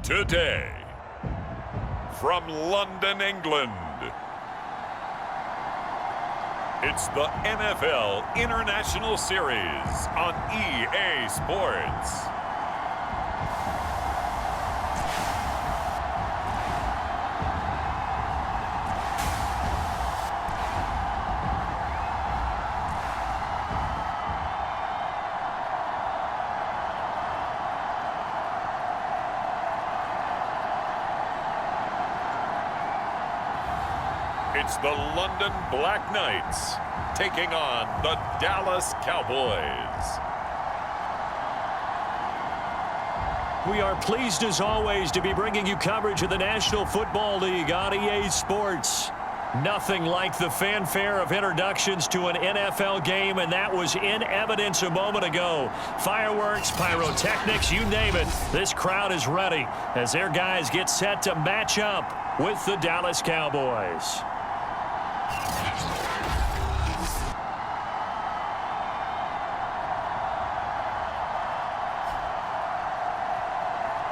Today, from London, England, it's the NFL International Series on EA Sports. It's the London Black Knights taking on the Dallas Cowboys. We are pleased as always to be bringing you coverage of the National Football League on EA Sports. Nothing like the fanfare of introductions to an NFL game, and that was in evidence a moment ago. Fireworks, pyrotechnics, you name it. This crowd is ready as their guys get set to match up with the Dallas Cowboys.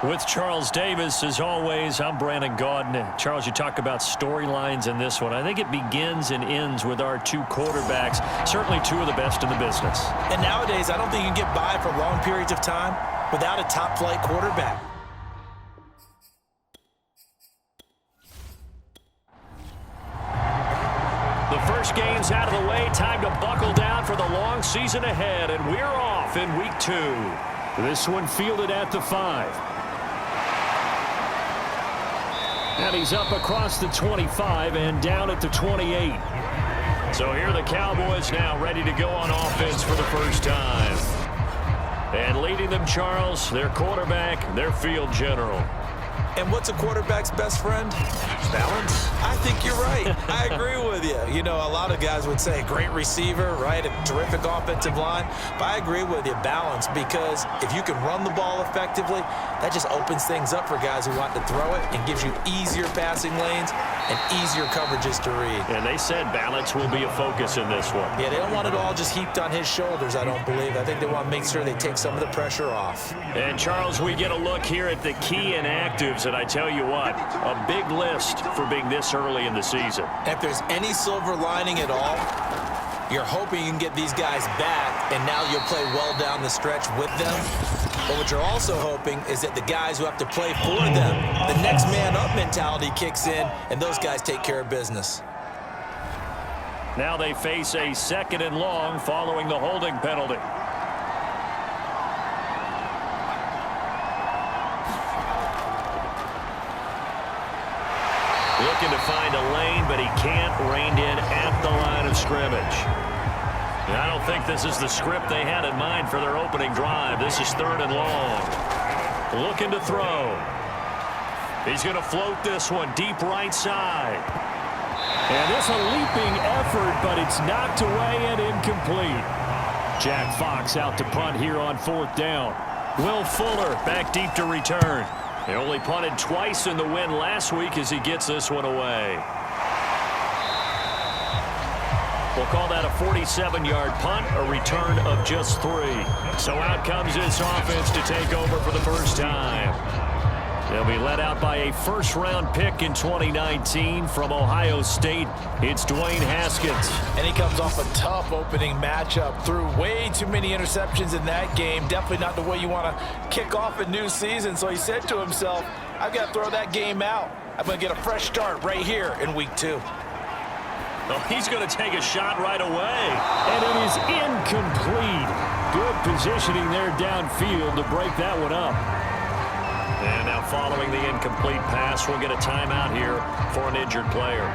With Charles Davis, as always, I'm Brandon Gaudin. Charles, you talk about storylines in this one. I think it begins and ends with our two quarterbacks, certainly two of the best in the business. And nowadays, I don't think you can get by for long periods of time without a top-flight quarterback. The first game's out of the way. Time to buckle down for the long season ahead, and we're off in week 2. This one fielded at the 5. And he's up across the 25 and down at the 28. So here are the Cowboys now ready to go on offense for the first time. And leading them, Charles, their quarterback, their field general. And what's a quarterback's best friend? Balance? I think you're right. I agree with you. You know, a lot of guys would say great receiver, right? A terrific offensive line. But I agree with you, balance, because if you can run the ball effectively, that just opens things up for guys who want to throw it and gives you easier passing lanes and easier coverages to read. And they said balance will be a focus in this one. Yeah, they don't want it all just heaped on his shoulders, I don't believe. I think they want to make sure they take some of the pressure off. And, Charles, we get a look here at the key inactives, and I tell you what, a big list for being this early in the season. If there's any silver lining at all, you're hoping you can get these guys back, and now you'll play well down the stretch with them. But what you're also hoping is that the guys who have to play for them, the next man up mentality kicks in, and those guys take care of business. Now they face a 2nd and long following the holding penalty. Looking to find a lane, but he can't. Reined in at the line of scrimmage. And I don't think this is the script they had in mind for their opening drive. This is 3rd and long. Looking to throw. He's going to float this one deep right side. And this a leaping effort, but it's knocked away and incomplete. Jack Fox out to punt here on 4th down. Will Fuller back deep to return. He only punted twice in the win last week as he gets this one away. We'll call that a 47-yard punt, a return of just 3. So out comes this offense to take over for the first time. They'll be led out by a first-round pick in 2019 from Ohio State. It's Dwayne Haskins. And he comes off a tough opening matchup. Threw way too many interceptions in that game. Definitely not the way you want to kick off a new season. So he said to himself, I've got to throw that game out. I'm going to get a fresh start right here in week 2. Oh, he's going to take a shot right away. And it is incomplete. Good positioning there downfield to break that one up. And now following the incomplete pass, we'll get a timeout here for an injured player.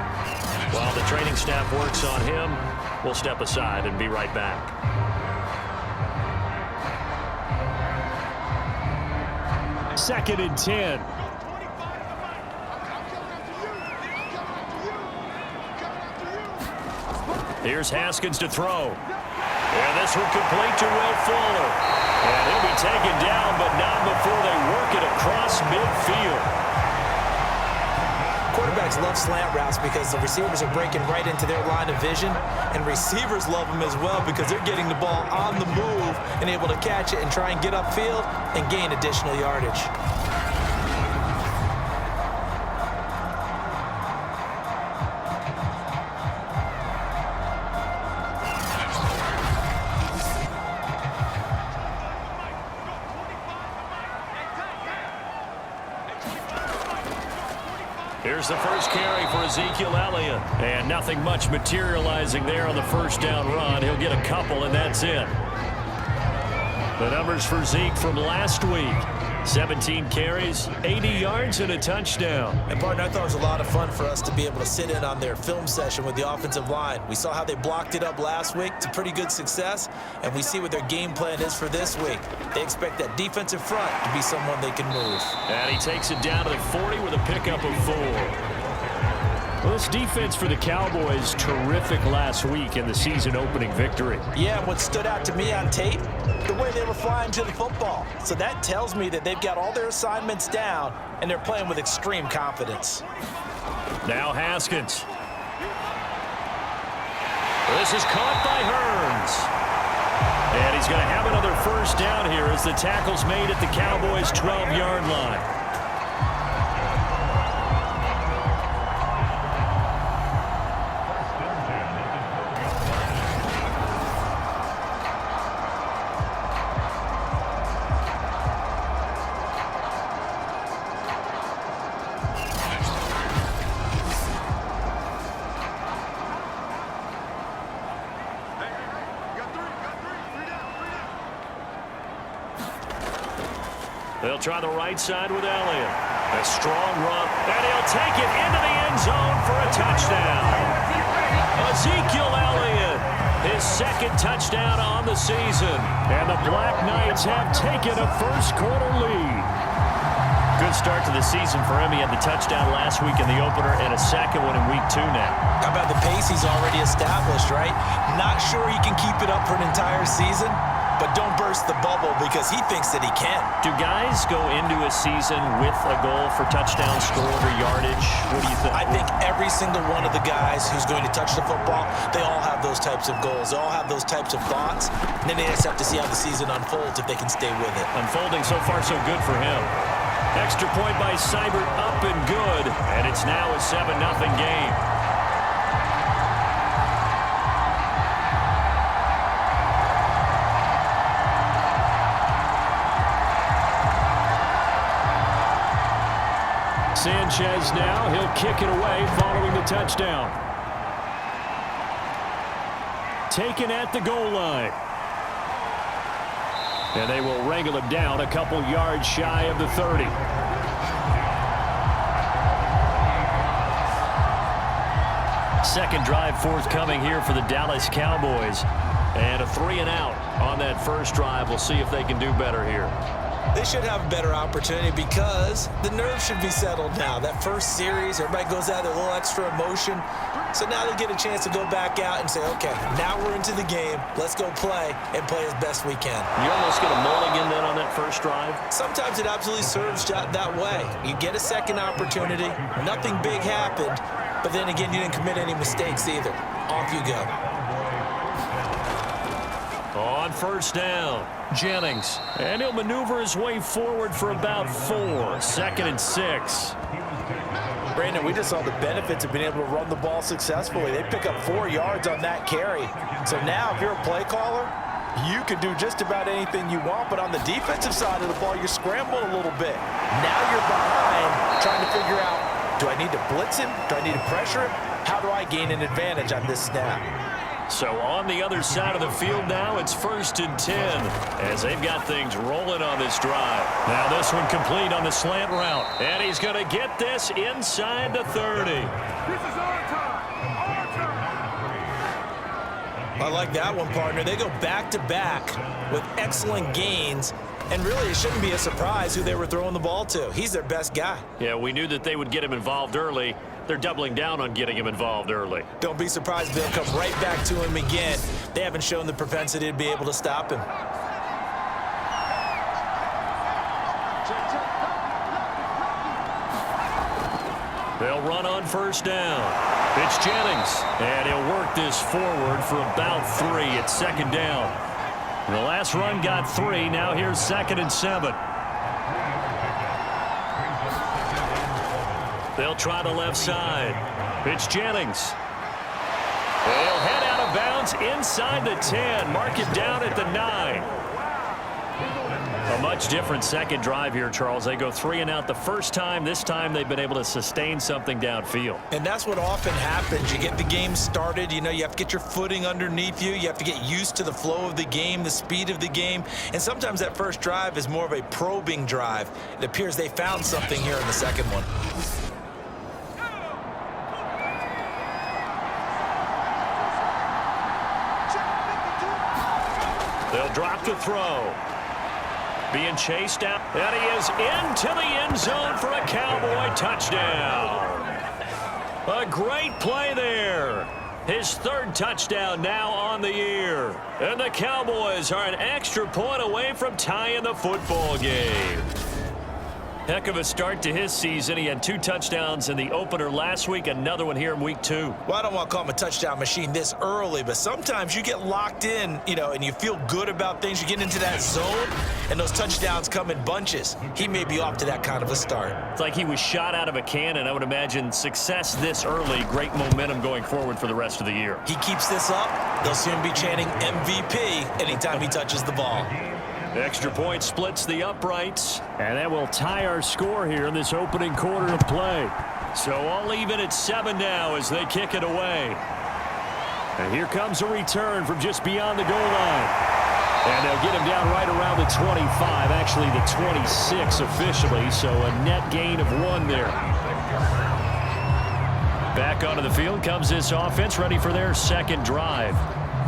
While the training staff works on him, we'll step aside and be right back. Second and 10. Here's Haskins to throw. And this one complete to Will Fuller. And he'll be taken down, but not before they work it across midfield. Quarterbacks love slant routes because the receivers are breaking right into their line of vision, and receivers love them as well because they're getting the ball on the move and able to catch it and try and get upfield and gain additional yardage. Here's the first carry for Ezekiel Elliott. And nothing much materializing there on the first down run. He'll get a couple, and that's it. The numbers for Zeke from last week. 17 carries, 80 yards, and a touchdown. And, partner, I thought it was a lot of fun for us to be able to sit in on their film session with the offensive line. We saw how they blocked it up last week to pretty good success, and we see what their game plan is for this week. They expect that defensive front to be someone they can move. And he takes it down to the 40 with a pickup of 4. Well, this defense for the Cowboys, terrific last week in the season-opening victory. Yeah, what stood out to me on tape, the way they were flying to the football. So that tells me that they've got all their assignments down, and they're playing with extreme confidence. Now Haskins. This is caught by Hearns. And he's going to have another first down here as the tackle's made at the Cowboys' 12-yard line. They'll try the right side with Elliott. A strong run, and he'll take it into the end zone for a touchdown. Ezekiel Elliott, his second touchdown on the season. And the Black Knights have taken a first-quarter lead. Good start to the season for him. He had the touchdown last week in the opener and a second one in week 2 now. How about the pace he's already established, right? Not sure he can keep it up for an entire season, but don't burst the bubble because he thinks that he can. Do guys go into a season with a goal for touchdown scored or yardage? What do you think? I think every single one of the guys who's going to touch the football, they all have those types of goals. They all have those types of thoughts. And then they just have to see how the season unfolds if they can stay with it. Unfolding so far so good for him. Extra point by Seibert, up and good. And it's now a 7-0 game. Sanchez now, he'll kick it away following the touchdown. Taken at the goal line. And they will wrangle him down a couple yards shy of the 30. Second drive forthcoming here for the Dallas Cowboys. And a 3-and-out on that first drive. We'll see if they can do better here. They should have a better opportunity because the nerves should be settled now. That first series, everybody goes out with a little extra emotion. So now they get a chance to go back out and say, okay, now we're into the game. Let's go play and play as best we can. You almost get a mulligan then on that first drive? Sometimes it absolutely serves that way. You get a second opportunity. Nothing big happened. But then again, you didn't commit any mistakes either. Off you go. On first down, Jennings. And he'll maneuver his way forward for about 4. 2nd and 6. Brandon, we just saw the benefits of being able to run the ball successfully. They pick up 4 yards on that carry. So now if you're a play caller, you can do just about anything you want. But on the defensive side of the ball, you're scrambling a little bit. Now you're behind trying to figure out, do I need to blitz him? Do I need to pressure him? How do I gain an advantage on this snap? So on the other side of the field now, it's 1st and 10 as they've got things rolling on this drive. Now this one complete on the slant route. And he's going to get this inside the 30. This is our time. Our time. I like that one, partner. They go back-to-back with excellent gains. And really, it shouldn't be a surprise who they were throwing the ball to. He's their best guy. Yeah, we knew that they would get him involved early. They're doubling down on getting him involved early. Don't be surprised they'll come right back to him again. They haven't shown the propensity to be able to stop him. They'll run on first down. It's Jennings. And he'll work this forward for about 3 at 2nd down. The last run got 3. Now here's 2nd and 7. They'll try the left side. It's Jennings. They'll head out of bounds inside the 10. Mark it down at the 9. A much different second drive here, Charles. They go 3 and out the first time. This time they've been able to sustain something downfield. And that's what often happens. You get the game started. You know, you have to get your footing underneath you. You have to get used to the flow of the game, the speed of the game. And sometimes that first drive is more of a probing drive. It appears they found something here in the second one. They'll drop the throw. Being chased out, and he is into the end zone for a Cowboy touchdown. A great play there. His third touchdown now on the year. And the Cowboys are an extra point away from tying the football game. Heck of a start to his season. He had 2 touchdowns in the opener last week, another one here in week 2. Well, I don't want to call him a touchdown machine this early, but sometimes you get locked in, you know, and you feel good about things. You get into that zone, and those touchdowns come in bunches. He may be off to that kind of a start. It's like he was shot out of a cannon. I would imagine success this early, great momentum going forward for the rest of the year. He keeps this up, they'll soon be chanting MVP anytime he touches the ball. Extra point splits the uprights, and that will tie our score here in this opening quarter of play. So I'll leave it at 7 now as they kick it away. And here comes a return from just beyond the goal line. And they'll get him down right around the 25, actually the 26 officially, so a net gain of 1 there. Back onto the field comes this offense, ready for their second drive.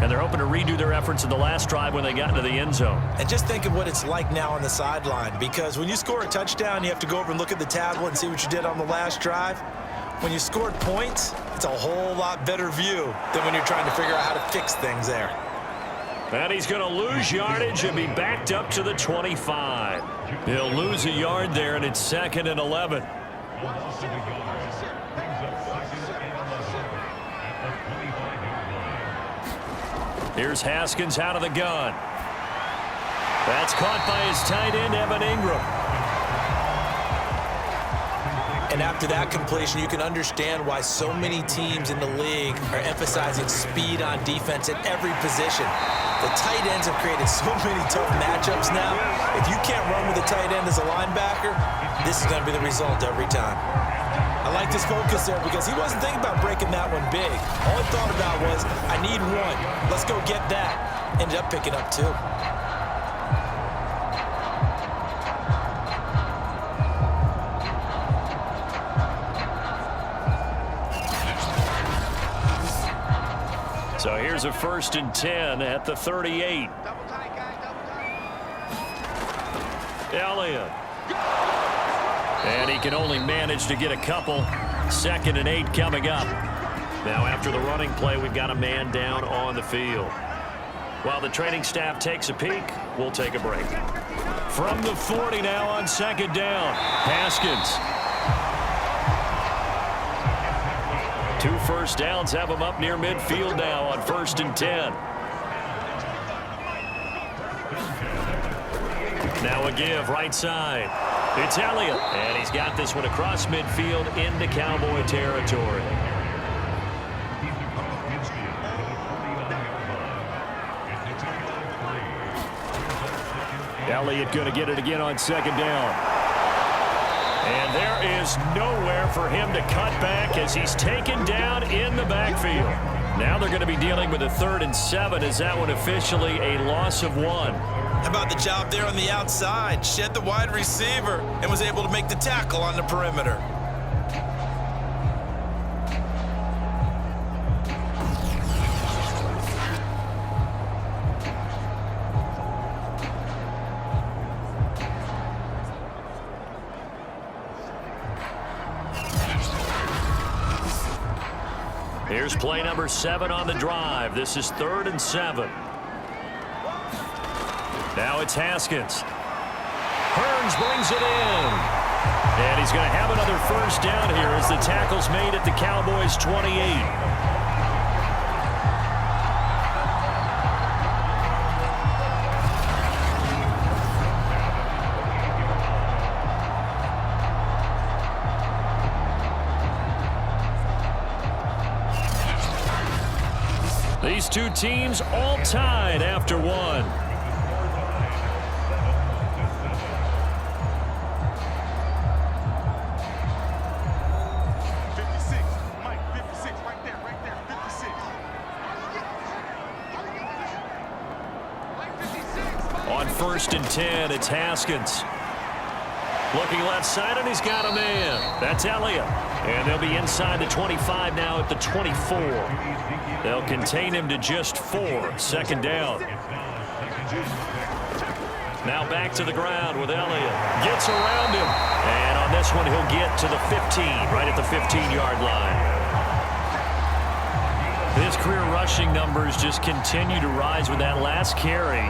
And they're hoping to redo their efforts in the last drive when they got into the end zone. And just think of what it's like now on the sideline, because when you score a touchdown, you have to go over and look at the tablet and see what you did on the last drive. When you scored points, it's a whole lot better view than when you're trying to figure out how to fix things there. And he's going to lose yardage and be backed up to the 25. He'll lose a yard there, and it's 2nd and 11. Here's Haskins out of the gun. That's caught by his tight end, Evan Ingram. And after that completion, you can understand why so many teams in the league are emphasizing speed on defense at every position. The tight ends have created so many tough matchups now. If you can't run with a tight end as a linebacker, this is going to be the result every time. I like this focus there because he wasn't thinking about breaking that one big. All he thought about was, I need 1. Let's go get that. Ended up picking up 2. So here's a 1st and 10 at the 38. Elliott. And he can only manage to get a couple. 2nd and 8 coming up. Now after the running play, we've got a man down on the field. While the training staff takes a peek, we'll take a break. From the 40 now on 2nd down. Haskins. 2 first downs have him up near midfield now on 1st and 10. Now a give right side. It's Elliott, and he's got this one across midfield into Cowboy territory. Elliott going to get it again on 2nd down. And there is nowhere for him to cut back as he's taken down in the backfield. Now they're going to be dealing with a 3rd and 7 as that one officially a loss of 1. How about the job there on the outside? Shed the wide receiver and was able to make the tackle on the perimeter. Here's play number 7 on the drive. This is 3rd and 7. Now it's Haskins. Hearns brings it in. And he's going to have another 1st down here as the tackle's made at the Cowboys' 28. These two teams all tied after 1. 1st and 10. It's Haskins. Looking left side, and he's got a man. That's Elliott. And they'll be inside the 25 now at the 24. They'll contain him to just 4. 2nd down. Now back to the ground with Elliott. Gets around him. And on this one, he'll get to the 15, right at the 15-yard line. His career rushing numbers just continue to rise with that last carry.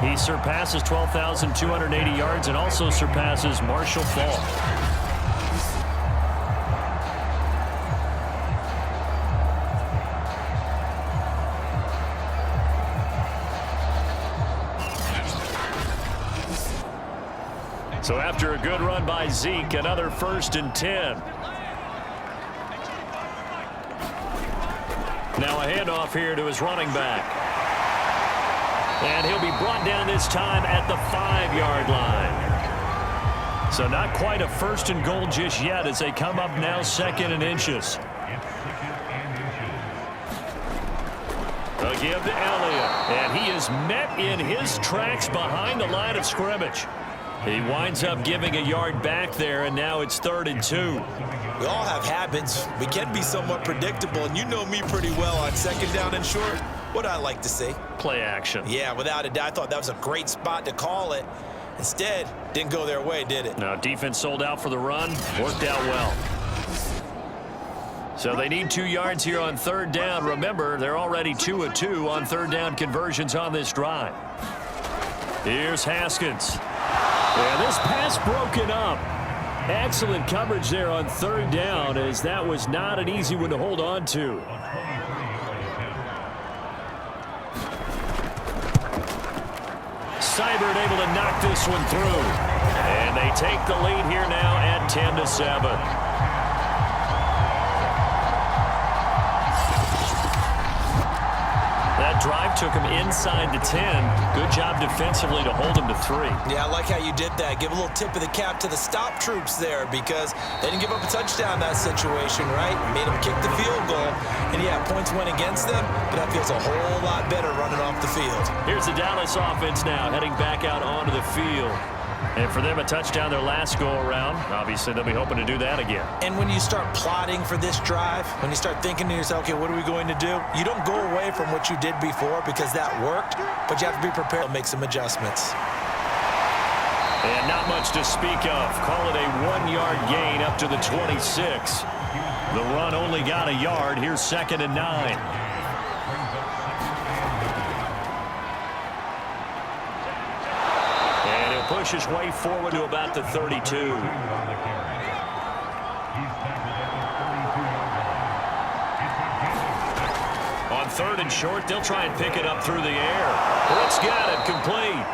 He surpasses 12,280 yards and also surpasses Marshall Faulk. So after a good run by Zeke, another 1st and 10. Now a handoff here to his running back. And he'll be brought down this time at the 5-yard line. So not quite a 1st and goal just yet as they come up now 2nd and inches. A give to Elliott. And he is met in his tracks behind the line of scrimmage. He winds up giving a yard back there, and now it's 3rd and 2. We all have habits. We can be somewhat predictable, and you know me pretty well on 2nd down and short. What I like to see. Play action. Yeah, without a doubt. I thought that was a great spot to call it. Instead, didn't go their way, did it? No, defense sold out for the run. Worked out well. So they need 2 yards here on 3rd down. Remember, they're already 2 of 2 on 3rd down conversions on this drive. Here's Haskins. And this pass broken up. Excellent coverage there on 3rd down, as that was not an easy one to hold on to. Seibert able to knock this one through. And they take the lead here now at 10-7. That drive took him inside the 10. Good job defensively to hold him to 3. Yeah, I like how you did that. Give a little tip of the cap to the stop troops there because they didn't give up a touchdown in that situation, right? Made them kick the field goal. And, yeah, points went against them, but that feels a whole lot better running off the field. Here's the Dallas offense now heading back out onto the field. And for them, a touchdown their last go-around. Obviously, they'll be hoping to do that again. And when you start plotting for this drive, when you start thinking to yourself, okay, what are we going to do? You don't go away from what you did before because that worked, but you have to be prepared to make some adjustments. And not much to speak of. Call it a 1-yard gain up to the 26. The run only got a yard. Here's 2nd and 9. Push his way forward to about the 32. On 3rd and short, they'll try and pick it up through the air. Brooks got it complete.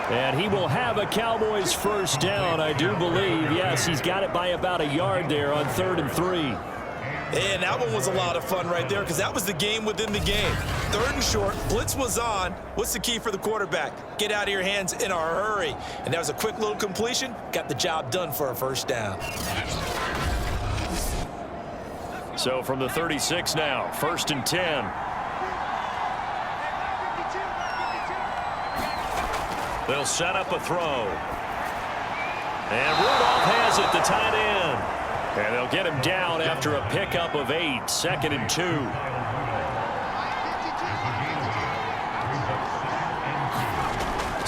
And he will have a Cowboys 1st down, I do believe. Yes, he's got it by about a yard there on 3rd and 3. And that one was a lot of fun right there because that was the game within the game. 3rd and short, blitz was on. What's the key for the quarterback? Get out of your hands in a hurry. And that was a quick little completion. Got the job done for a 1st down. So from the 36 now, 1st and 10. They'll set up a throw. And Rudolph has it, the tight end. And they'll get him down after a pickup of 8. 2nd and 2.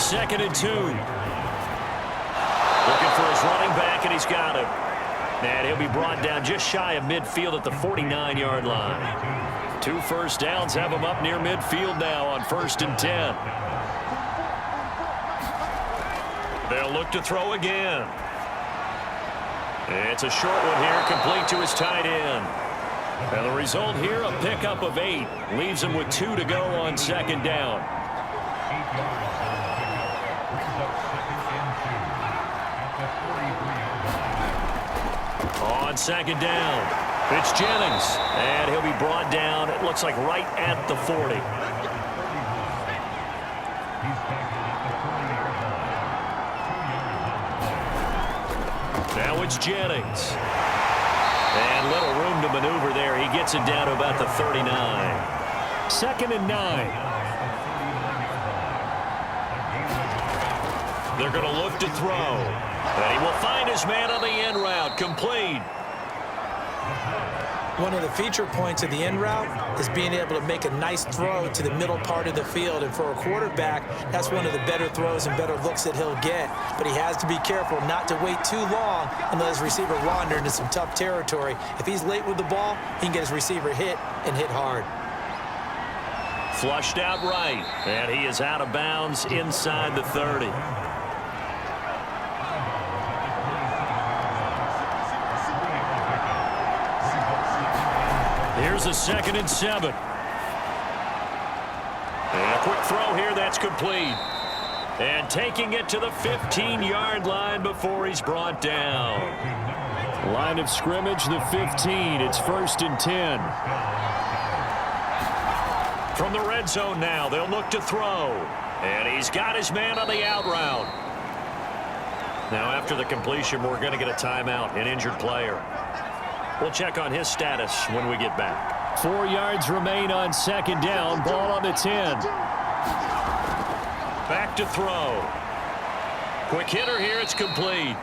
Second and 2. Looking for his running back, and he's got him. And he'll be brought down just shy of midfield at the 49-yard line. 2 first downs have him up near midfield now on 1st and 10. They'll look to throw again. It's a short one here, complete to his tight end. And the result here, a pickup of 8. Leaves him with 2 to go on 2nd down. On 2nd down, it's Jennings. And he'll be brought down, it looks like right at the 40. Now it's Jennings. And little room to maneuver there. He gets it down to about the 39. 2nd and 9. They're going to look to throw. And he will find his man on the end route. Complete. One of the feature points of the end route is being able to make a nice throw to the middle part of the field. And for a quarterback, that's one of the better throws and better looks that he'll get. But he has to be careful not to wait too long and let his receiver wander into some tough territory. If he's late with the ball, he can get his receiver hit and hit hard. Flushed out right. And he is out of bounds inside the 30. Here's a 2nd and 7. And a quick throw here, that's complete. And taking it to the 15-yard line before he's brought down. Line of scrimmage, the 15. It's 1st and 10. From the red zone now, they'll look to throw. And he's got his man on the out route. Now after the completion, we're going to get a timeout, an injured player. We'll check on his status when we get back. 4 yards remain on 2nd down. Ball on the 10. Back to throw. Quick hitter here. It's complete.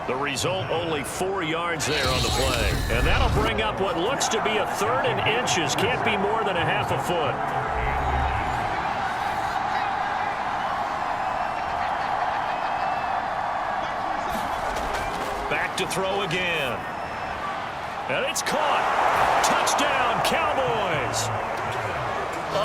The result, only 4 yards there on the play. And that'll bring up what looks to be a 3rd and inches. Can't be more than a half a foot. Back to throw again. And it's caught. Touchdown, Cowboys.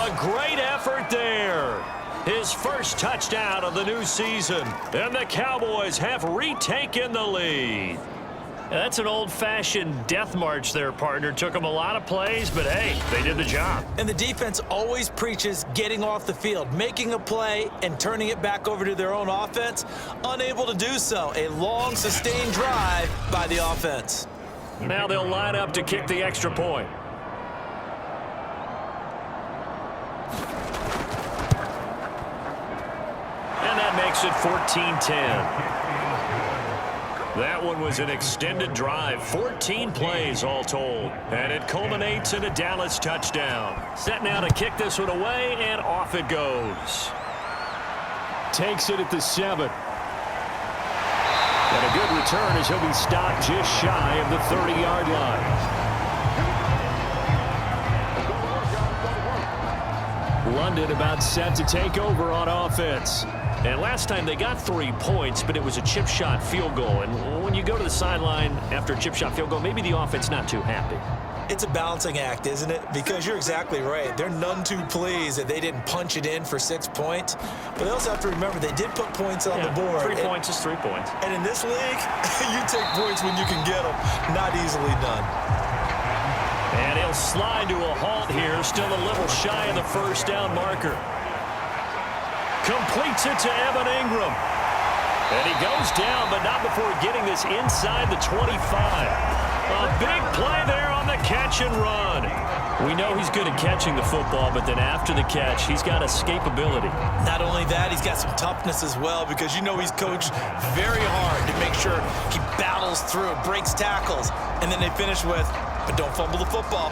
A great effort there. His first touchdown of the new season. And the Cowboys have retaken the lead. That's an old-fashioned death march there, partner. Took them a lot of plays, but hey, they did the job. And the defense always preaches getting off the field, making a play, and turning it back over to their own offense. Unable to do so. A long, sustained drive by the offense. Now they'll line up to kick the extra point. And that makes it 14-10. That one was an extended drive, 14 plays all told. And it culminates in a Dallas touchdown. Set now to kick this one away, and off it goes. Takes it at the 7. And a good return as he'll be stopped just shy of the 30-yard line. London about set to take over on offense. And last time they got 3 points, but it was a chip shot field goal. And when you go to the sideline after a chip shot field goal, maybe the offense not too happy. It's a balancing act, isn't it? Because you're exactly right. They're none too pleased that they didn't punch it in for 6 points. But they also have to remember they did put points on the board. 3 points is 3 points. And in this league, you take points when you can get them. Not easily done. And he'll slide to a halt here. Still a little shy of the first down marker. Completes it to Evan Ingram. And he goes down, but not before getting this inside the 25. A big play there on the catch and run. We know he's good at catching the football, but then after the catch, he's got escapability. Not only that, he's got some toughness as well, because you know he's coached very hard to make sure he battles through, breaks tackles, and then they finish with, but don't fumble the football.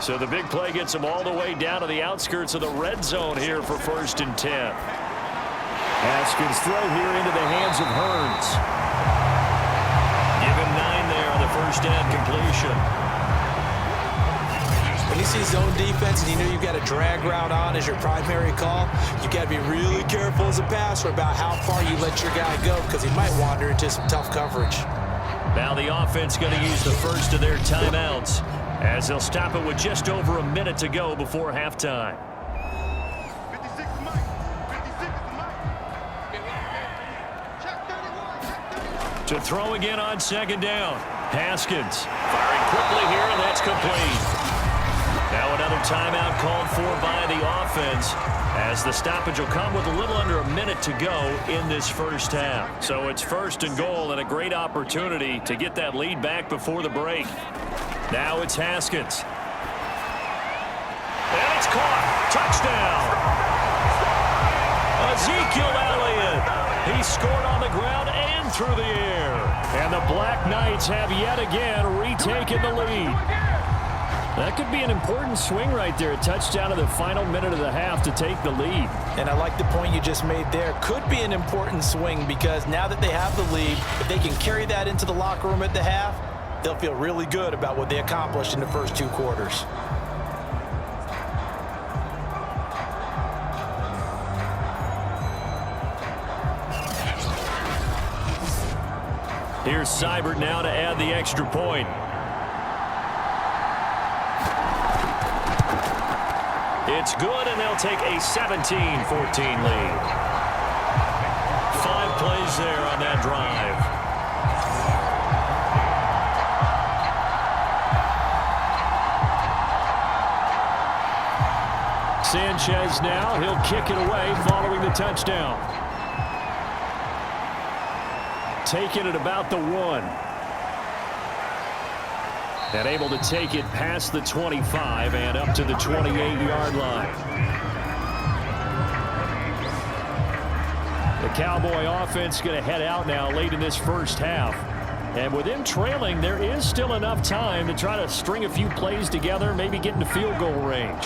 So the big play gets him all the way down to the outskirts of the red zone here for 1st and 10. Haskins throw here into the hands of Hearns. Give him 9 there on the first down completion. When you see zone defense and you know you've got a drag route on as your primary call, you've got to be really careful as a passer about how far you let your guy go, because he might wander into some tough coverage. Now the offense going to use the first of their timeouts, as they'll stop it with just over a minute to go before halftime. To throw again on 2nd down. Haskins firing quickly here, and that's complete. Now another timeout called for by the offense, as the stoppage will come with a little under a minute to go in this first half. So it's 1st and goal, and a great opportunity to get that lead back before the break. Now it's Haskins. And it's caught. Touchdown. Ezekiel Elliott. He scored on the ground and through the air. And the Black Knights have yet again retaken the lead. That could be an important swing right there. A touchdown in the final minute of the half to take the lead. And I like the point you just made there. Could be an important swing because now that they have the lead, if they can carry that into the locker room at the half, they'll feel really good about what they accomplished in the first 2 quarters. Here's Seibert now to add the extra point. It's good, and they'll take a 17-14 lead. 5 plays there on that drive. Sanchez now, he'll kick it away following the touchdown. Taking it about the 1. And able to take it past the 25 and up to the 28-yard line. The Cowboy offense going to head out now late in this first half. And with them trailing, there is still enough time to try to string a few plays together, maybe get into field goal range.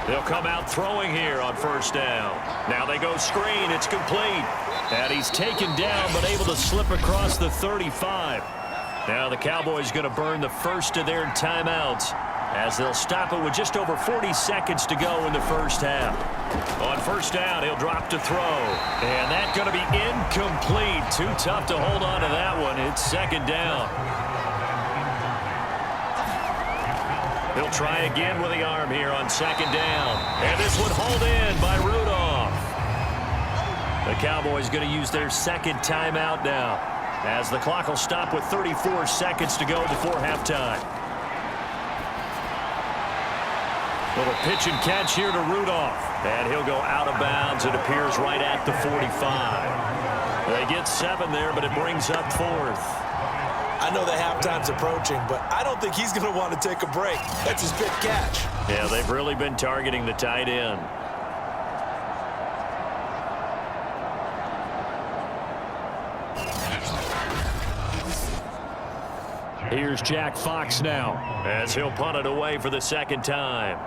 They'll come out throwing here on first down. Now they go screen. It's complete. And he's taken down but able to slip across the 35. Now the Cowboys going to burn the first of their timeouts as they'll stop it with just over 40 seconds to go in the first half. On first down, he'll drop to throw. And that's going to be incomplete. Too tough to hold on to that one. It's second down. He'll try again with the arm here on second down. And this one hauled in by Rudolph. The Cowboys going to use their second timeout now as the clock will stop with 34 seconds to go before halftime. Little pitch and catch here to Rudolph. And he'll go out of bounds. It appears right at the 45. They get 7 there, but it brings up 4th. I know that halftime's approaching, but I don't think he's going to want to take a break. That's his fifth catch. Yeah, they've really been targeting the tight end. Here's Jack Fox now as he'll punt it away for the second time.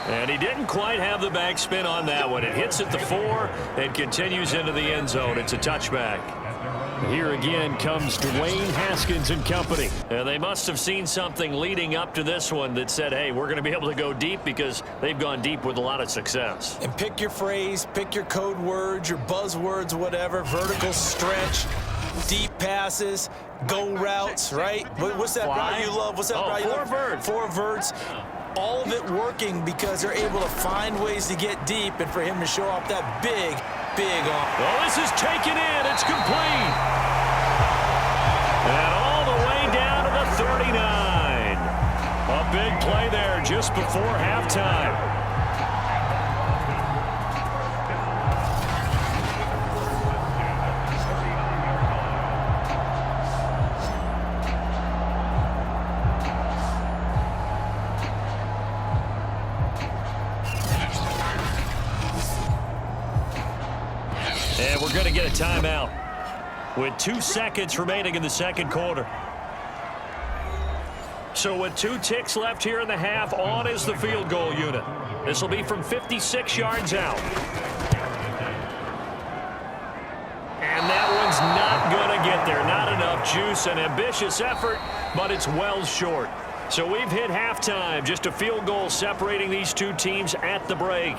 And he didn't quite have the backspin on that one. It hits at the 4 and continues into the end zone. It's a touchback. Here again comes Dwayne Haskins and company. And they must have seen something leading up to this one that said, hey, we're going to be able to go deep because they've gone deep with a lot of success. And pick your phrase, pick your code words, your buzzwords, whatever, vertical stretch, deep passes, go routes, right? What's that route you love? What's that route you love? 4 verts. 4 verts. All of it working because they're able to find ways to get deep and for him to show off that big arm. Well, this is taken in. It's complete. And all the way down to the 39. A big play there just before halftime. And we're going to get a timeout with 2 seconds remaining in the second quarter. So with 2 ticks left here in the half, on is the field goal unit. This will be from 56 yards out. And that one's not going to get there. Not enough juice. An ambitious effort, but it's well short. So we've hit halftime. Just a field goal separating these 2 teams at the break.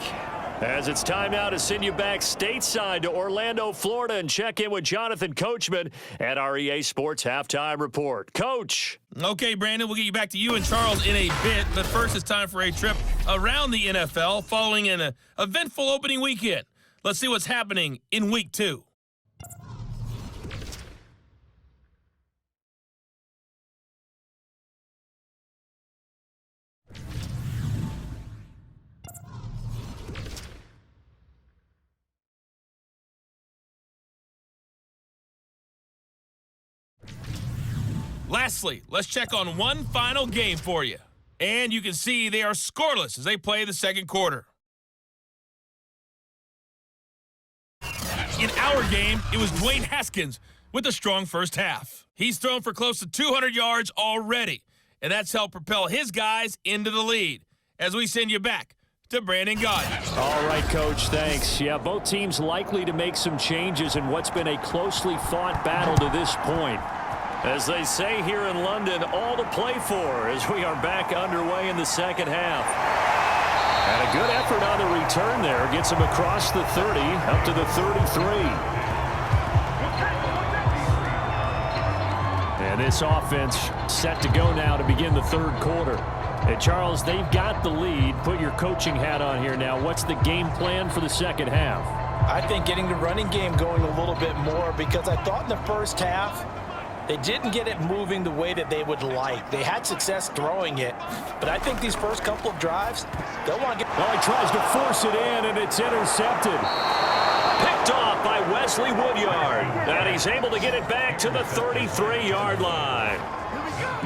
As it's time now to send you back stateside to Orlando, Florida, and check in with Jonathan Coachman at our EA Sports Halftime Report. Coach. Okay, Brandon, we'll get you back to you and Charles in a bit, but first it's time for a trip around the NFL following an eventful opening weekend. Let's see what's happening in Week 2. Lastly, let's check on one final game for you. And you can see they are scoreless as they play the second quarter. In our game, it was Dwayne Haskins with a strong first half. He's thrown for close to 200 yards already, and that's helped propel his guys into the lead. As we send you back to Brandon Gaudin. All right, Coach, thanks. Yeah, both teams likely to make some changes in what's been a closely fought battle to this point. As they say here in London, all to play for as we are back underway in the second half. And a good effort on the return there. Gets him across the 30, up to the 33. And this offense set to go now to begin the third quarter. Hey, Charles, they've got the lead. Put your coaching hat on here now. What's the game plan for the second half? I think getting the running game going a little bit more, because I thought in the first half they didn't get it moving the way that they would like. They had success throwing it, but I think these first couple of drives, they'll want to get... Well, he tries to force it in, and it's intercepted. Picked off by Wesley Woodyard. And he's able to get it back to the 33-yard line.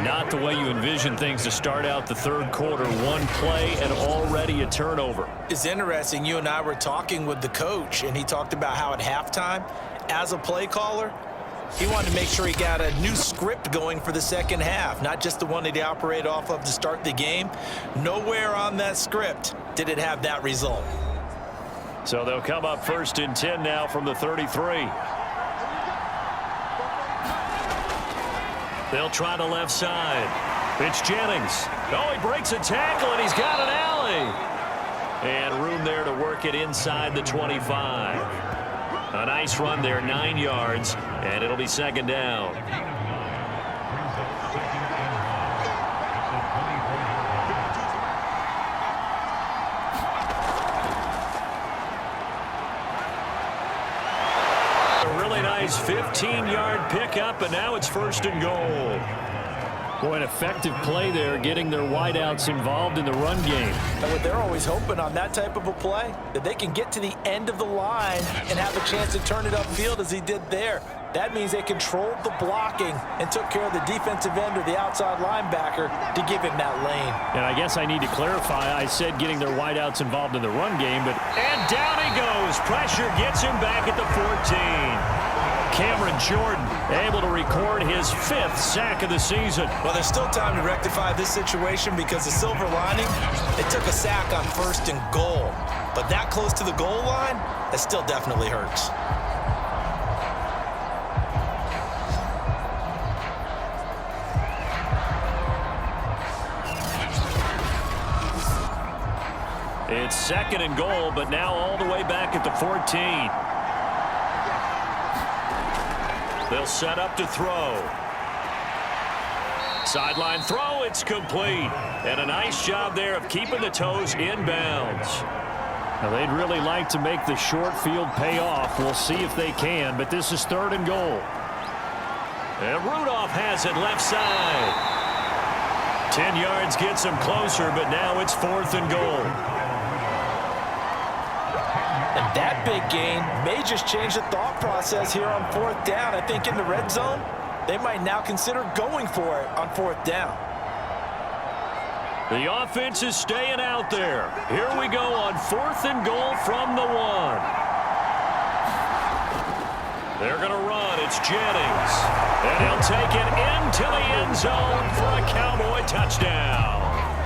Not the way you envision things to start out the third quarter. One play and already a turnover. It's interesting. You and I were talking with the coach, and he talked about how at halftime, as a play caller, he wanted to make sure he got a new script going for the second half, not just the one that he operated off of to start the game. Nowhere on that script did it have that result. So they'll come up 1st and 10 now from the 33. They'll try the left side. It's Jennings. Oh, he breaks a tackle, and he's got an alley. And room there to work it inside the 25. A nice run there, 9 yards, and it'll be second down. A really nice 15-yard pickup, and now it's 1st and goal. Boy, an effective play there, getting their wideouts involved in the run game. And what they're always hoping on that type of a play, that they can get to the end of the line and have a chance to turn it upfield as he did there. That means they controlled the blocking and took care of the defensive end or the outside linebacker to give him that lane. And I guess I need to clarify, I said getting their wideouts involved in the run game, but... And down he goes. Pressure gets him back at the 14. Cameron Jordan able to record his 5th sack of the season. Well, there's still time to rectify this situation, because the silver lining, they took a sack on 1st and goal. But that close to the goal line, that still definitely hurts. It's 2nd and goal, but now all the way back at the 14. They'll set up to throw. Sideline throw, it's complete. And a nice job there of keeping the toes inbounds. Now, they'd really like to make the short field pay off. We'll see if they can, but this is 3rd and goal. And Rudolph has it left side. 10 yards gets him closer, but now it's 4th and goal. And that big gain may just change the thought process here on 4th down. I think in the red zone, they might now consider going for it on 4th down. The offense is staying out there. Here we go on 4th and goal from the 1. They're going to run. It's Jennings. And he'll take it into the end zone for a Cowboy touchdown.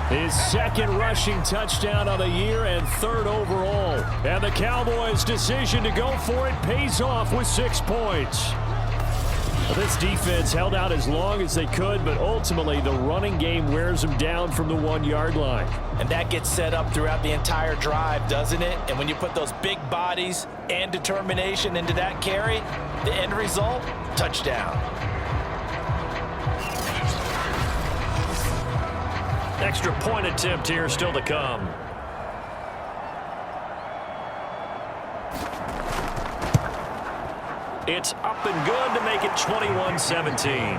His 2nd rushing touchdown of the year and 3rd overall. And the Cowboys' decision to go for it pays off with 6 points. Well, this defense held out as long as they could, but ultimately the running game wears them down from the 1-yard line. And that gets set up throughout the entire drive, doesn't it? And when you put those big bodies and determination into that carry, the end result, touchdown. Extra point attempt here still to come. It's up and good to make it 21-17.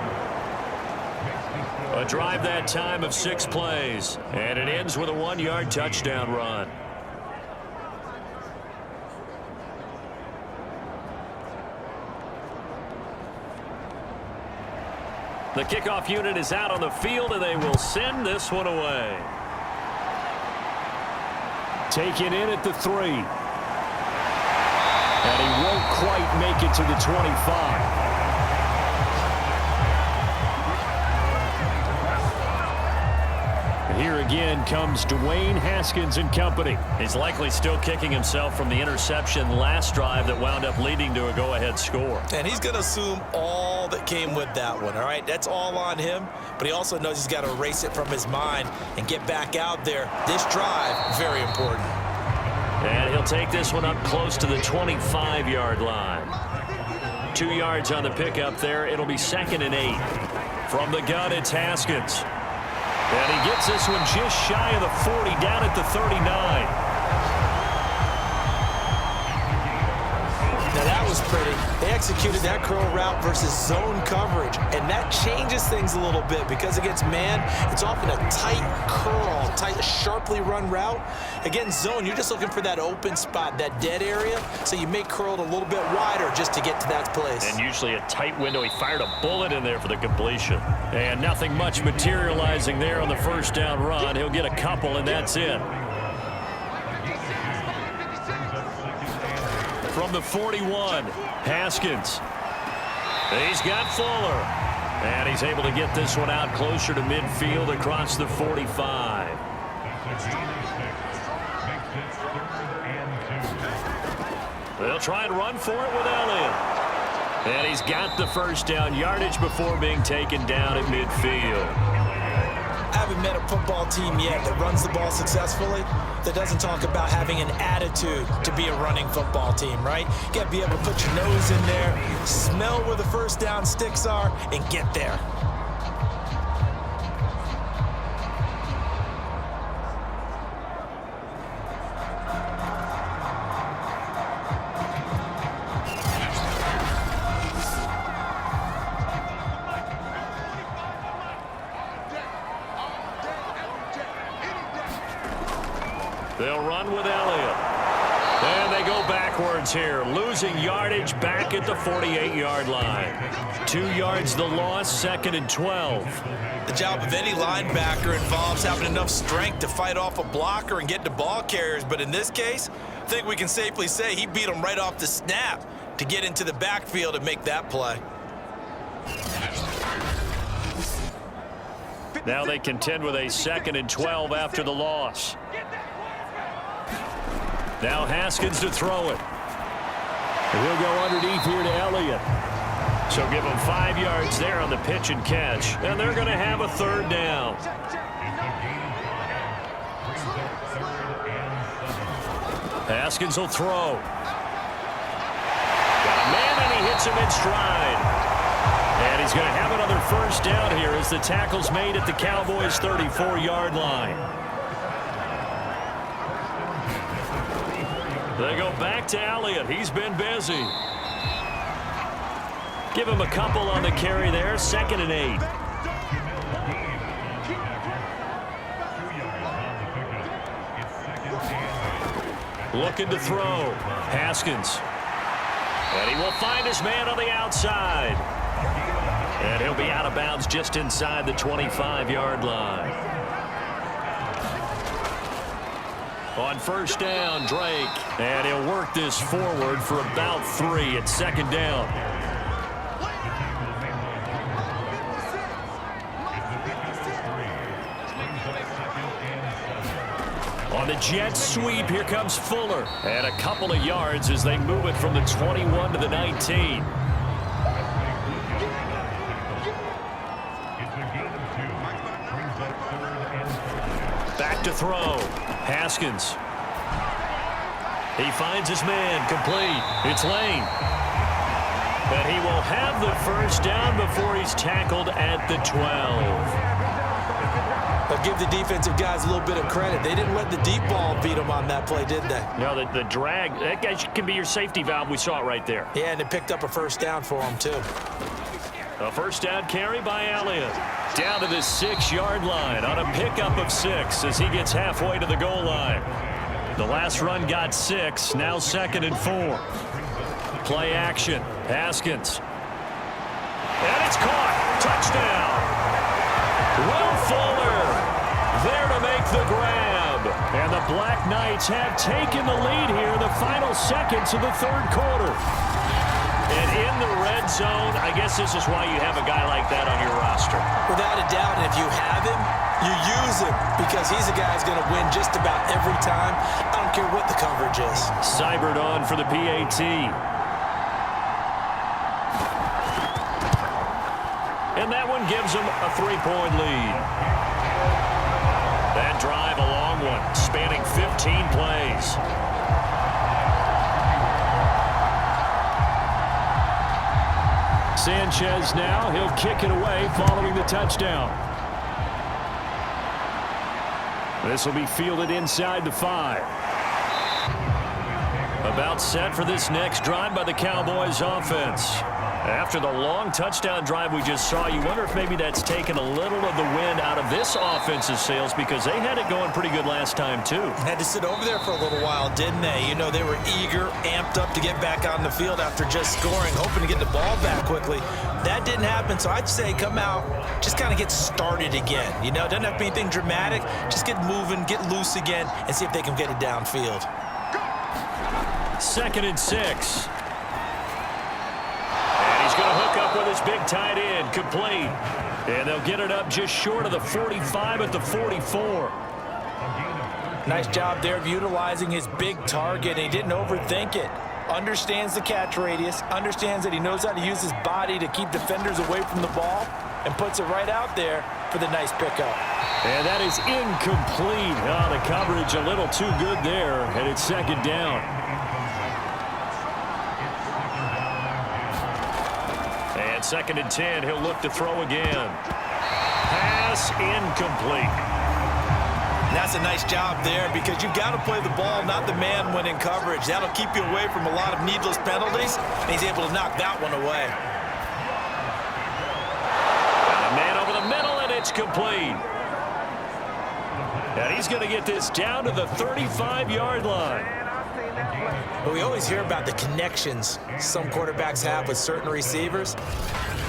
A drive that time of 6 plays, and it ends with a 1-yard touchdown run. The kickoff unit is out on the field, and they will send this one away. Taken in at the 3. And he won't quite make it to the 25. Here again comes Dwayne Haskins and company. He's likely still kicking himself from the interception last drive that wound up leading to a go-ahead score. And he's going to assume all that came with that one, all right? That's all on him, but he also knows he's got to erase it from his mind and get back out there. This drive, very important. And he'll take this one up close to the 25-yard line. 2 yards on the pickup there. It'll be 2nd and 8. From the gun, it's Haskins. And he gets this one just shy of the 40, down at the 39. Now that was pretty. They executed that curl route versus zone coverage, and that changes things a little bit because against man, it's often a tight curl, tight, sharply run route. Against zone, you're just looking for that open spot, that dead area, so you make curl a little bit wider just to get to that place. And usually a tight window. He fired a bullet in there for the completion. And nothing much materializing there on the first down run. He'll get a couple, and that's it. From the 41, Haskins. He's got Fuller. And he's able to get this one out closer to midfield across the 45. They'll try and run for it with Elliott. And he's got the first down yardage before being taken down at midfield. I haven't met a football team yet that runs the ball successfully that doesn't talk about having an attitude to be a running football team, right? You got to be able to put your nose in there, smell where the first down sticks are, and get there. They'll run with Elliott. And they go backwards here, losing yardage back at the 48-yard line. 2 yards the loss, 2nd and 12. The job of any linebacker involves having enough strength to fight off a blocker and get to ball carriers, but in this case, I think we can safely say he beat him right off the snap to get into the backfield and make that play. Now they contend with a 2nd and 12 after the loss. Now Haskins to throw it. And he'll go underneath here to Elliott. So give him 5 yards there on the pitch and catch. And they're going to have a 3rd down. Haskins will throw. Got a man, and he hits him in stride. And he's going to have another first down here as the tackle's made at the Cowboys' 34-yard line. They go back to Elliott. He's been busy. Give him a couple on the carry there. 2nd and 8. Looking to throw. Haskins. And he will find his man on the outside. And he'll be out of bounds just inside the 25-yard line. On first down, Drake. And he'll work this forward for about 3 at 2nd down. On the jet sweep, here comes Fuller. And a couple of yards as they move it from the 21 to the 19. Back to throw. Haskins. He finds his man, complete. It's Lane. But he will have the first down before he's tackled at the 12. But give the defensive guys a little bit of credit. They didn't let the deep ball beat them on that play, did they? No, the drag, that guy can be your safety valve. We saw it right there. Yeah, and they picked up a first down for him, too. A first down carry by Elliott. Down to the 6-yard line on a pickup of 6 as he gets halfway to the goal line. The last run got 6, now 2nd and 4. Play action, Haskins. And it's caught. touchdown. Will Fuller there to make the grab. And the Black Knights have taken the lead here in the final seconds of the third quarter. And in the red zone, I guess this is why you have a guy like that on your roster. Without a doubt, and if you have him, you use him because he's a guy who's going to win just about every time. I don't care what the coverage is. Seibert on for the PAT. And that one gives them a 3-point lead. That drive, a long one, spanning 15 plays. Sanchez now, he'll kick it away following the touchdown. This will be fielded inside the 5. About set for this next drive by the Cowboys offense. After the long touchdown drive we just saw, you wonder if maybe that's taken a little of the wind out of this offense's sails because they had it going pretty good last time too. Had to sit over there for a little while, didn't they? You know, they were eager, amped up to get back out on the field after just scoring, hoping to get the ball back quickly. That didn't happen, so I'd say come out, just kind of get started again. You know, doesn't have to be anything dramatic. Just get moving, get loose again, and see if they can get it downfield. 2nd and 6. He's going to hook up with his big tight end, complete. And they'll get it up just short of the 45 at the 44. Nice job there of utilizing his big target. He didn't overthink it. Understands the catch radius, understands that he knows how to use his body to keep defenders away from the ball, and puts it right out there for the nice pickup. And that is incomplete. Oh, the coverage a little too good there, and it's 2nd down. And 2nd and 10, he'll look to throw again. Pass incomplete. That's a nice job there because you've got to play the ball, not the man when in coverage. That'll keep you away from a lot of needless penalties, and he's able to knock that one away. And a man over the middle, and it's complete. And he's going to get this down to the 35-yard line. But we always hear about the connections some quarterbacks have with certain receivers.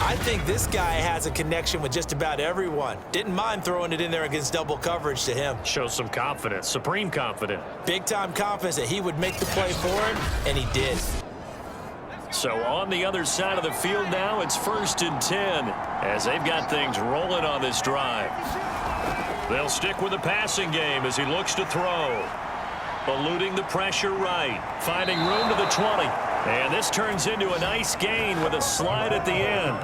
I think this guy has a connection with just about everyone. Didn't mind throwing it in there against double coverage to him. Shows some confidence, supreme confidence. Big-time confidence that he would make the play for him, and he did. So on the other side of the field now, it's 1st and 10 as they've got things rolling on this drive. They'll stick with the passing game as he looks to throw. Eluding the pressure right. Finding room to the 20. And this turns into a nice gain with a slide at the end.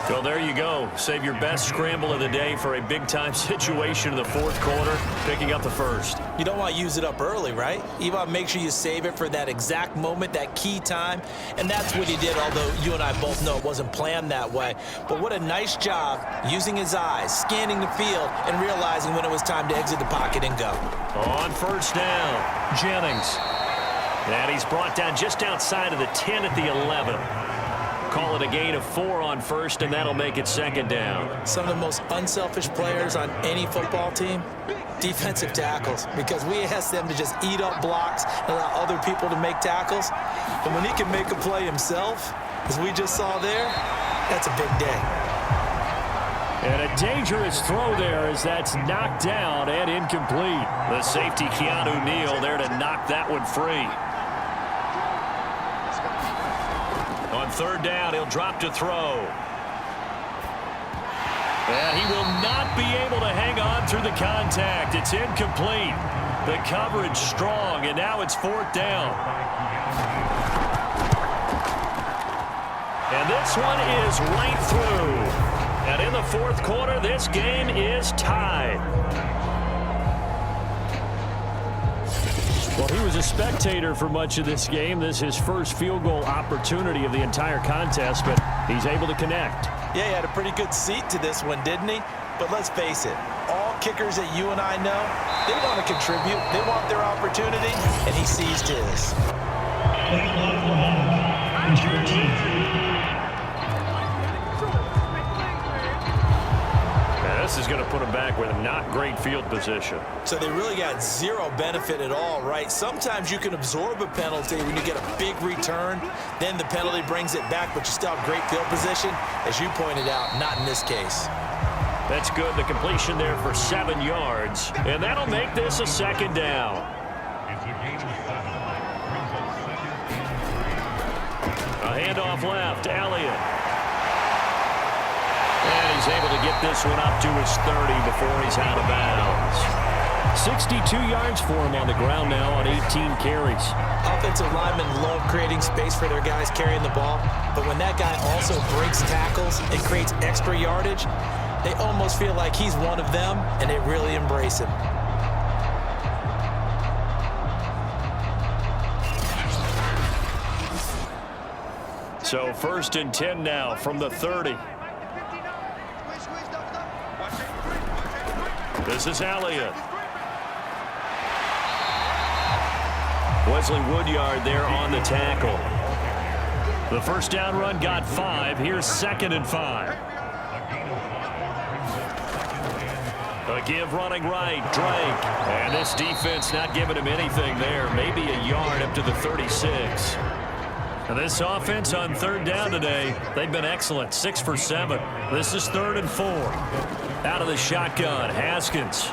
So there you go. Save your best scramble of the day for a big-time situation in the 4th quarter, picking up the 1st. You don't want to use it up early, right? You want to make sure you save it for that exact moment, that key time. And that's what he did, although you and I both know it wasn't planned that way. But what a nice job using his eyes, scanning the field, and realizing when it was time to exit the pocket and go. On 1st down, Jennings. And he's brought down just outside of the 10 at the 11. Call it a gain of 4 on 1st, and that'll make it 2nd down. Some of the most unselfish players on any football team, defensive tackles, because we ask them to just eat up blocks and allow other people to make tackles. But when he can make a play himself, as we just saw there, that's a big day. And a dangerous throw there as that's knocked down and incomplete. The safety, Keanu Neal, there to knock that one free. On 3rd down, he'll drop to throw. And he will not be able to hang on through the contact. It's incomplete. The coverage strong, and now it's 4th down. And this one is right through. And in the 4th quarter, this game is tied. Well, he was a spectator for much of this game. This is his first field goal opportunity of the entire contest, but he's able to connect. Yeah, he had a pretty good seat to this one, didn't he? But let's face it, all kickers that you and I know, they want to contribute. They want their opportunity, and he seized his. This is going to put them back with not great field position. So they really got zero benefit at all, right? Sometimes you can absorb a penalty when you get a big return. Then the penalty brings it back, but you still have great field position. As you pointed out, not in this case. That's good. The completion there for 7 yards. And that'll make this a second down. A handoff left. Elliott. And he's able to get this one up to his 30 before he's out of bounds. 62 yards for him on the ground now on 18 carries. Offensive linemen love creating space for their guys carrying the ball, but when that guy also breaks tackles and creates extra yardage, they almost feel like he's one of them, and they really embrace him. So 1st and 10 now from the 30. This is Elliott. Wesley Woodyard there on the tackle. The first down run got 5. Here's 2nd and 5. A give running right, Drake. And this defense not giving him anything there. Maybe a yard up to the 36. And this offense on 3rd down today, they've been excellent. 6 for 7. This is 3rd and 4. Out of the shotgun, Haskins.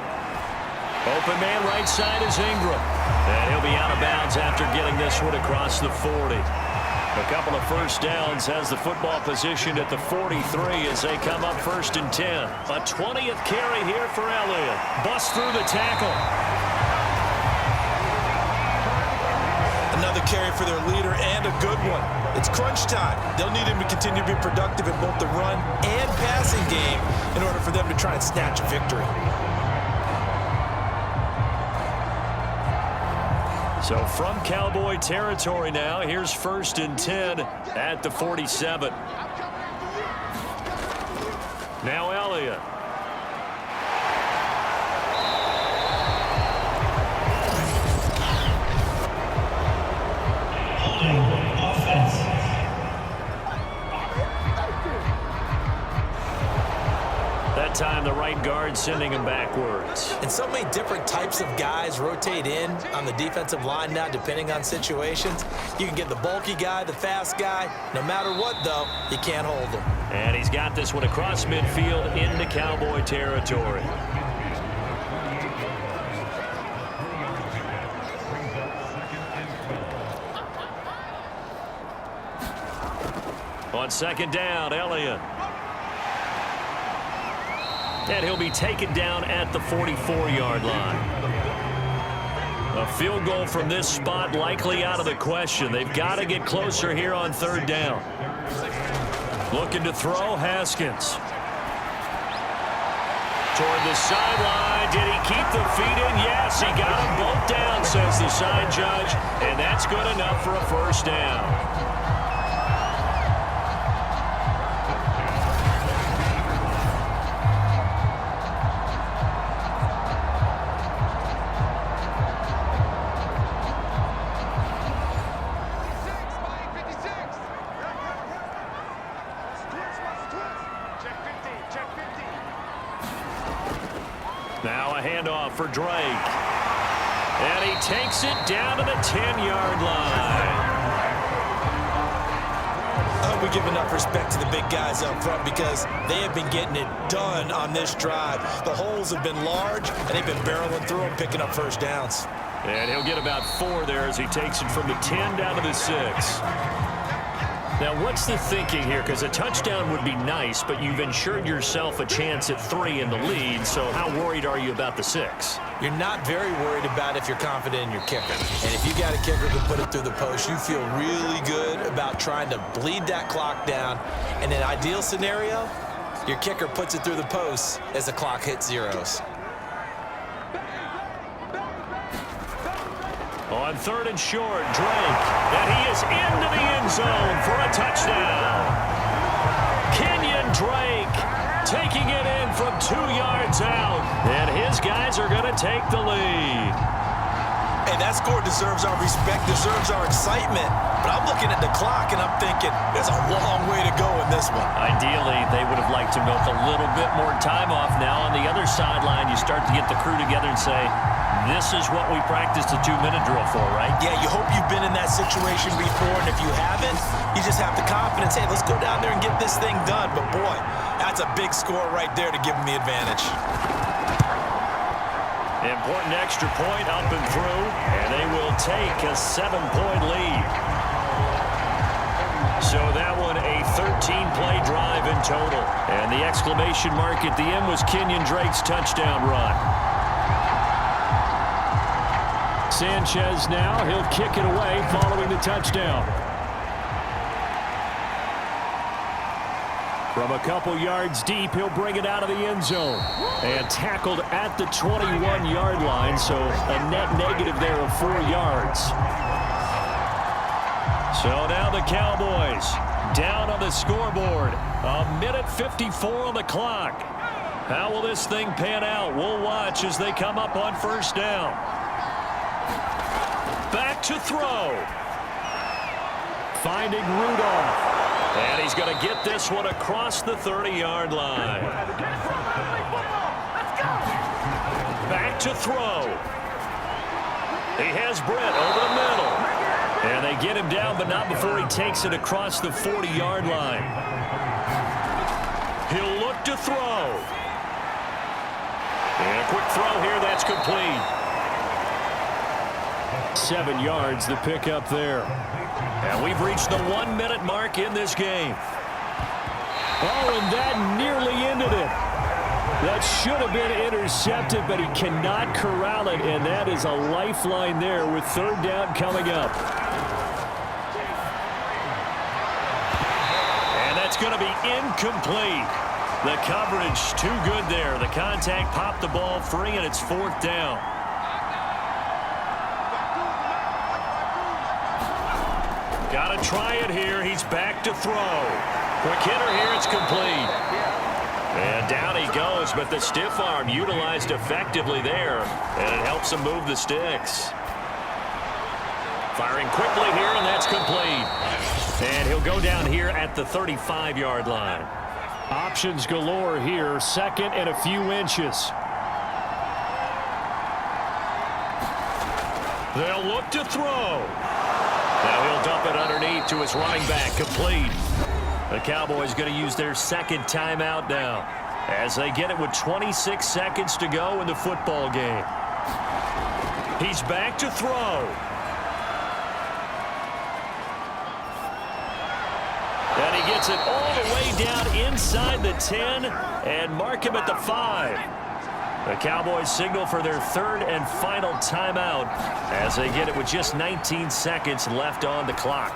Open man right side is Ingram. And he'll be out of bounds after getting this one across the 40. A couple of first downs, has the football positioned at the 43 as they come up 1st and 10. A 20th carry here for Elliott. Busts through the tackle. Another carry for their leader and a good one. It's crunch time. They'll need him to continue to be productive in both the run and passing game in order for them to try and snatch a victory. So from Cowboy territory now, here's 1st and 10 at the 47. Now Elliott. That time the right guard sending him backwards. And so many different types of guys rotate in on the defensive line now depending on situations. You can get the bulky guy, the fast guy. No matter what, though, you can't hold him. And he's got this one across midfield into Cowboy territory. On 2nd down, Elliott. And he'll be taken down at the 44-yard line. A field goal from this spot likely out of the question. They've got to get closer here on 3rd down. Looking to throw, Haskins. Toward the sideline. Did he keep the feet in? Yes, he got them both down, says the side judge. And that's good enough for a 1st down. Now a handoff for Drake. And he takes it down to the 10-yard line. I hope we give enough respect to the big guys up front because they have been getting it done on this drive. The holes have been large, and they've been barreling through them, picking up 1st downs. And he'll get about 4 there as he takes it from the 10 down to the 6. Now, what's the thinking here? Because a touchdown would be nice, but you've ensured yourself a chance at 3 in the lead, so how worried are you about the 6? You're not very worried about if you're confident in your kicker. And if you got a kicker who can put it through the post, you feel really good about trying to bleed that clock down. In an ideal scenario, your kicker puts it through the post as the clock hits zeros. On 3rd and short, Drake. And he is into the end zone for a touchdown. Kenyon Drake taking it in from 2 yards out. And his guys are going to take the lead. Hey, that score deserves our respect, deserves our excitement. But I'm looking at the clock and I'm thinking, there's a long way to go in this one. Ideally, they would have liked to milk a little bit more time off. Now on the other sideline, you start to get the crew together and say, this is what we practiced a 2-minute drill for, right? Yeah, you hope you've been in that situation before, and if you haven't, you just have the confidence, hey, let's go down there and get this thing done. But boy, that's a big score right there to give them the advantage. Important extra point up and through, and they will take a 7-point lead. So that one a 13-play drive in total. And the exclamation mark at the end was Kenyon Drake's touchdown run. Sanchez now, he'll kick it away following the touchdown. From a couple yards deep, he'll bring it out of the end zone. And tackled at the 21-yard line, so a net negative there of 4 yards. So now the Cowboys down on the scoreboard. 1:54 on the clock. How will this thing pan out? We'll watch as they come up on first down. Back to throw. Finding Rudolph. And he's going to get this one across the 30-yard line. Back to throw. He has Britt over the middle. And they get him down, but not before he takes it across the 40-yard line. He'll look to throw. And a quick throw here, that's complete. 7 yards, the pickup there. And we've reached the 1-minute mark in this game. Oh, and that nearly ended it. That should have been intercepted, but he cannot corral it, and that is a lifeline there with third down coming up. And that's going to be incomplete. The coverage too good there. The contact popped the ball free, and it's fourth down. Got to try it here. He's back to throw. Quick hitter here. It's complete. And down he goes, but the stiff arm utilized effectively there, and it helps him move the sticks. Firing quickly here, and that's complete. And he'll go down here at the 35-yard line. Options galore here, second and a few inches. They'll look to throw. Now he'll dump it underneath to his running back, complete. The Cowboys going to use their second timeout now as they get it with 26 seconds to go in the football game. He's back to throw. And he gets it all the way down inside the 10 and mark him at the 5. The Cowboys signal for their third and final timeout as they get it with just 19 seconds left on the clock.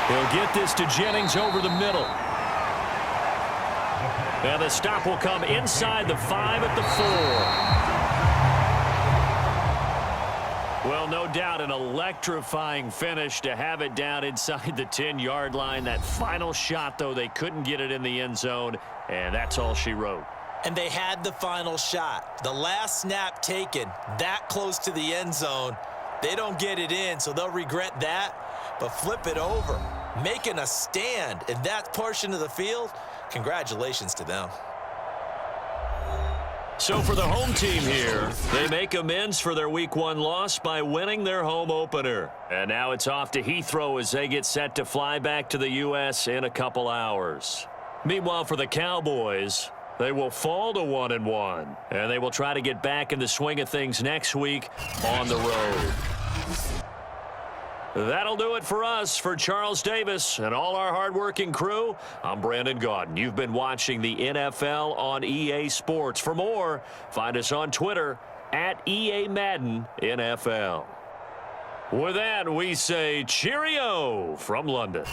He'll get this to Jennings over the middle. And the stop will come inside the 5 at the 4. Well, no doubt an electrifying finish to have it down inside the 10-yard line. That final shot, though, they couldn't get it in the end zone, and that's all she wrote. And they had the final shot. The last snap taken that close to the end zone. They don't get it in, so they'll regret that. But flip it over, making a stand in that portion of the field, congratulations to them. So for the home team here, they make amends for their Week 1 loss by winning their home opener. And now it's off to Heathrow as they get set to fly back to the U.S. in a couple hours. Meanwhile, for the Cowboys, they will fall to 1-1, and they will try to get back in the swing of things next week on the road. That'll do it for us. For Charles Davis and all our hardworking crew, I'm Brandon Gaudin. You've been watching the NFL on EA Sports. For more, find us on Twitter at EA Madden NFL. With that, we say cheerio from London.